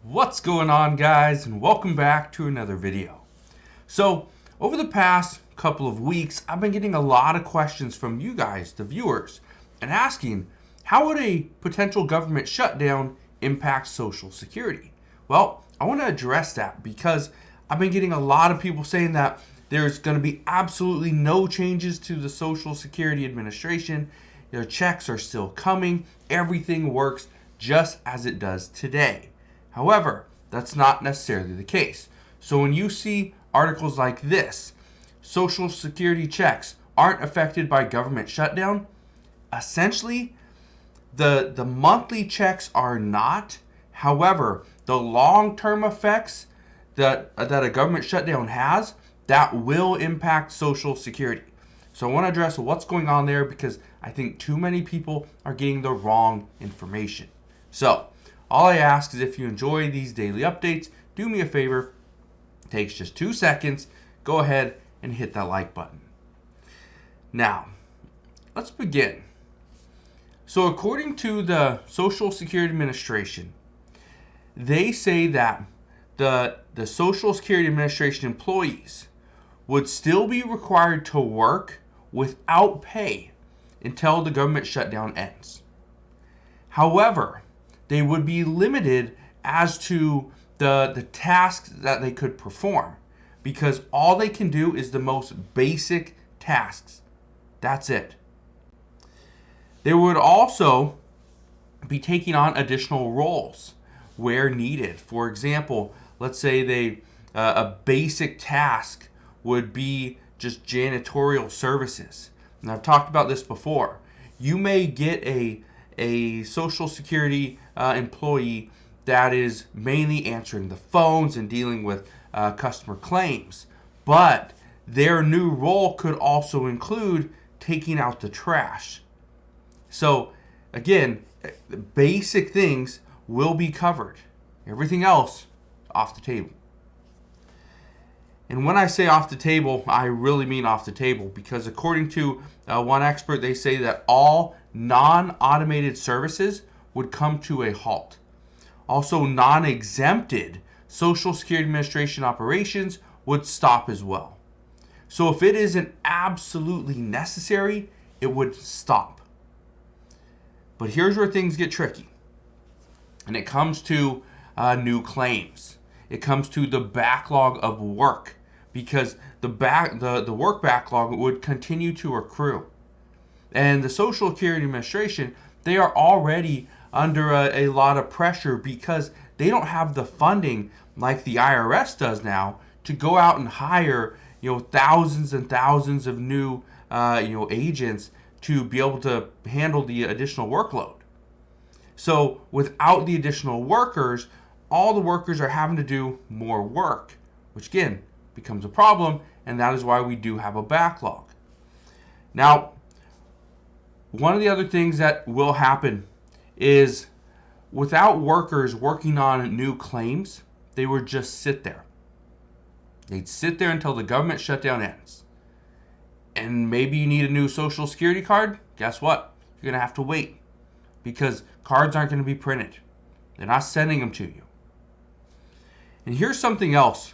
What's going on, guys, and welcome back to another video. So over the past couple of weeks, I've been getting a lot of questions from you guys, the viewers, and asking, how would a potential government shutdown impact Social Security? Well, I want to address that because I've been getting a lot of people saying that there's going to be absolutely no changes to the Social Security Administration. Their checks are still coming. Everything works just as it does today. However, that's not necessarily the case. So when you see articles like this, Social Security checks aren't affected by government shutdown, essentially the monthly checks are not. However, the long-term effects that a government shutdown has, that will impact Social Security. So I want to address what's going on there because I think too many people are getting the wrong information. So all I ask is if you enjoy these daily updates, do me a favor. It takes just 2 seconds. Go ahead and hit that like button. Now, let's begin. So according to the Social Security Administration, they say that the Social Security Administration employees would still be required to work without pay until the government shutdown ends. However, they would be limited as to the tasks that they could perform because all they can do is the most basic tasks. That's it. They would also be taking on additional roles where needed. For example, let's say a basic task would be just janitorial services. And I've talked about this before. You may get a Social Security employee that is mainly answering the phones and dealing with customer claims. But their new role could also include taking out the trash. So again, the basic things will be covered. Everything else, off the table. And when I say off the table, I really mean off the table because according to one expert, they say that all non-automated services would come to a halt. Also, non-exempted Social Security Administration operations would stop as well. So if it isn't absolutely necessary, it would stop. But here's where things get tricky. And it comes to new claims. It comes to the backlog of work because the work backlog would continue to accrue. And the Social Security Administration, they are already under a lot of pressure because they don't have the funding like the IRS does now to go out and hire thousands and thousands of new agents to be able to handle the additional workload. So without the additional workers, all the workers are having to do more work, which again becomes a problem, and that is why we do have a backlog. Now, one of the other things that will happen is without workers working on new claims, they would just sit there. They'd sit there until the government shutdown ends. And maybe you need a new Social Security card. Guess what? You're going to have to wait because cards aren't going to be printed. They're not sending them to you. And here's something else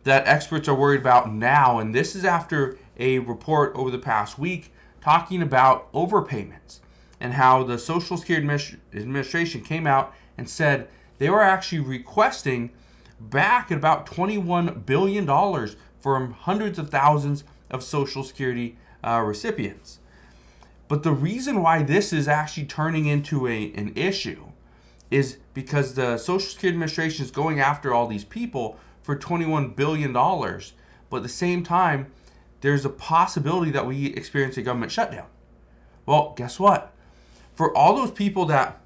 that experts are worried about now, and this is after a report over the past week talking about overpayments and how the Social Security Administration came out and said they were actually requesting back at about $21 billion from hundreds of thousands of Social Security recipients. But the reason why this is actually turning into an issue is because the Social Security Administration is going after all these people for $21 billion. But at the same time, there's a possibility that we experience a government shutdown. Well, guess what? For all those people that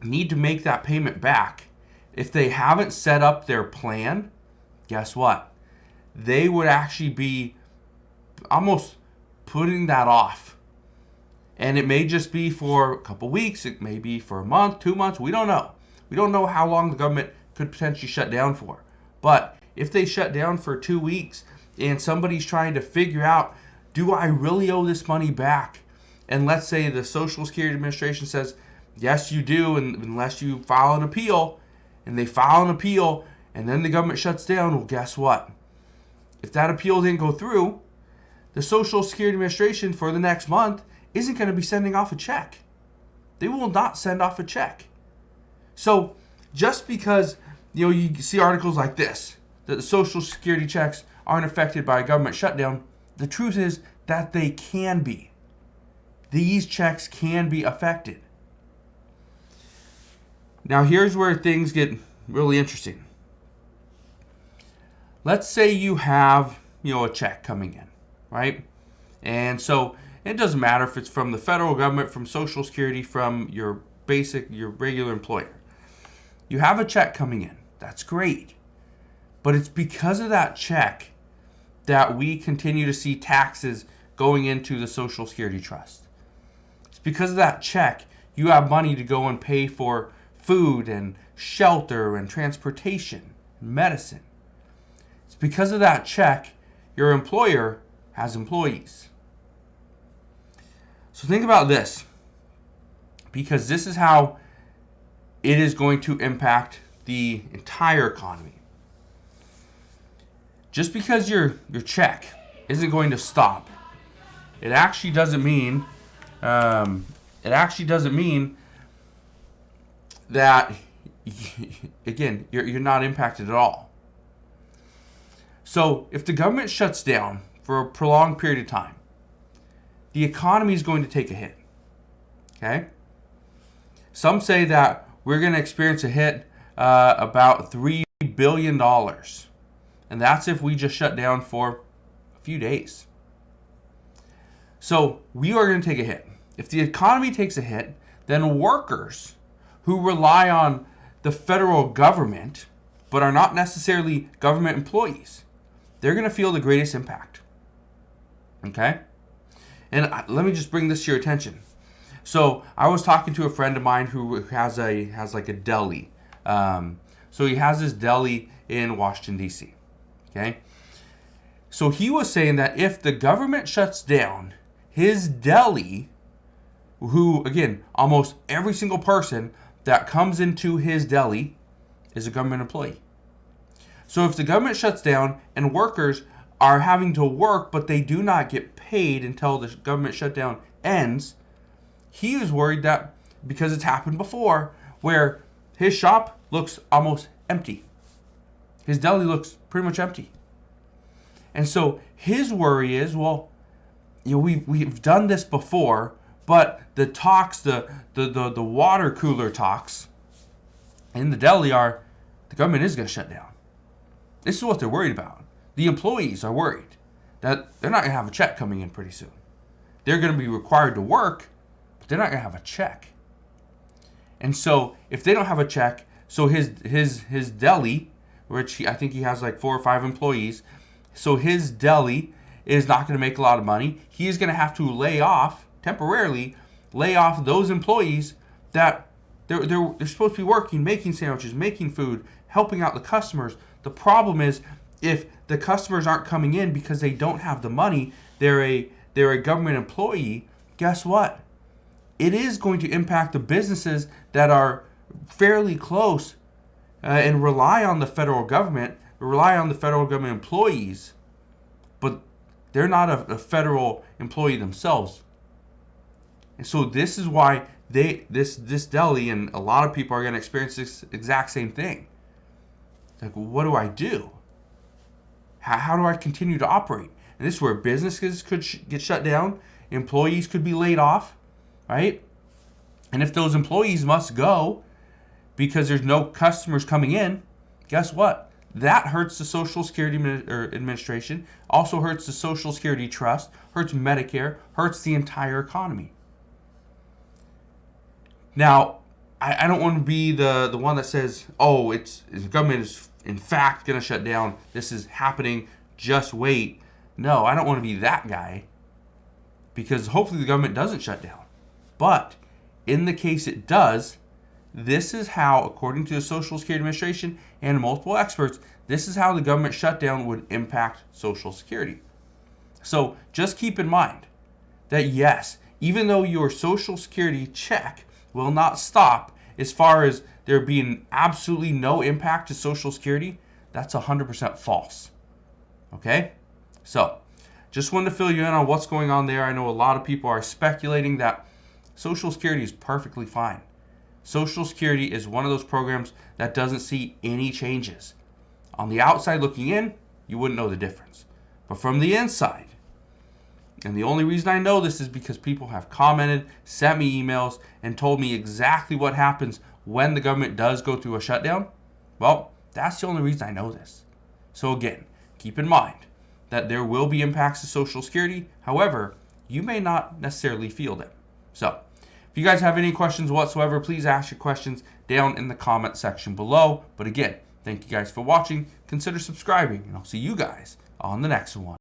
need to make that payment back, if they haven't set up their plan, guess what? They would actually be almost putting that off. And it may just be for a couple weeks. It may be for a month, 2 months. We don't know. We don't know how long the government could potentially shut down for. But if they shut down for 2 weeks and somebody's trying to figure out, do I really owe this money back? And let's say the Social Security Administration says, yes, you do, and unless you file an appeal. and they file an appeal, and then the government shuts down, well, guess what? If that appeal didn't go through, the Social Security Administration for the next month isn't going to be sending off a check. They will not send off a check. So just because you see articles like this, that the Social Security checks aren't affected by a government shutdown, the truth is that they can be. These checks can be affected. Now here's where things get really interesting. Let's say you have, a check coming in, right? And so it doesn't matter if it's from the federal government, from Social Security, from your regular employer. You have a check coming in. That's great. But it's because of that check that we continue to see taxes going into the Social Security Trust. It's because of that check you have money to go and pay for food and shelter and transportation and medicine. It's because of that check your employer has employees. So think about this, because this is how it is going to impact the entire economy. Just because your check isn't going to stop, it actually doesn't mean that again you're not impacted at all. So if the government shuts down for a prolonged period of time, the economy is going to take a hit. Okay? Some say that we're going to experience a hit about $3 billion. And that's if we just shut down for a few days. So we are going to take a hit. If the economy takes a hit, then workers who rely on the federal government but are not necessarily government employees, they're going to feel the greatest impact. Okay? And let me just bring this to your attention. So I was talking to a friend of mine who has like a deli. So he has this deli in Washington, D.C. Okay? So he was saying that if the government shuts down, his deli, who, again, almost every single person that comes into his deli is a government employee. So if the government shuts down and workers are having to work, but they do not get paid until the government shutdown ends, he is worried that, because it's happened before, where his shop looks almost empty. His deli looks pretty much empty. And so his worry is, well, we've done this before, but the talks, the water cooler talks in the deli are, the government is going to shut down. This is what they're worried about. The employees are worried that they're not going to have a check coming in pretty soon. They're going to be required to work, but they're not going to have a check. And so if they don't have a check, so his deli, which I think he has like 4 or 5 employees, so his deli is not going to make a lot of money. He is going to have to temporarily lay off those employees that they're supposed to be working, making sandwiches, making food, helping out the customers. The problem is, if the customers aren't coming in because they don't have the money, they're a government employee, guess what? It is going to impact the businesses that are fairly close and rely on the federal government, employees, but they're not a federal employee themselves. And so this is why this deli and a lot of people are going to experience this exact same thing. Like, what do I do? How do I continue to operate? And this is where businesses could get shut down, employees could be laid off, right? And if those employees must go because there's no customers coming in, guess what? That hurts the Social Security Administration, also hurts the Social Security Trust, hurts Medicare, hurts the entire economy. Now, I don't want to be the one that says, oh, the government is in fact going to shut down. This is happening. Just wait. No, I don't want to be that guy, because hopefully the government doesn't shut down. But in the case it does, this is how, according to the Social Security Administration and multiple experts, this is how the government shutdown would impact Social Security. So just keep in mind that yes, even though your Social Security check will not stop as far as there being absolutely no impact to Social Security, that's 100% false. Okay? So, just wanted to fill you in on what's going on there. I know a lot of people are speculating that Social Security is perfectly fine. Social Security is one of those programs that doesn't see any changes. On the outside looking in, you wouldn't know the difference. But from the inside, and the only reason I know this is because people have commented, sent me emails, and told me exactly what happens when the government does go through a shutdown. Well, that's the only reason I know this. So again, keep in mind that there will be impacts to Social Security. However, you may not necessarily feel them. So, if you guys have any questions whatsoever, please ask your questions down in the comment section below. But again, thank you guys for watching. Consider subscribing, and I'll see you guys on the next one.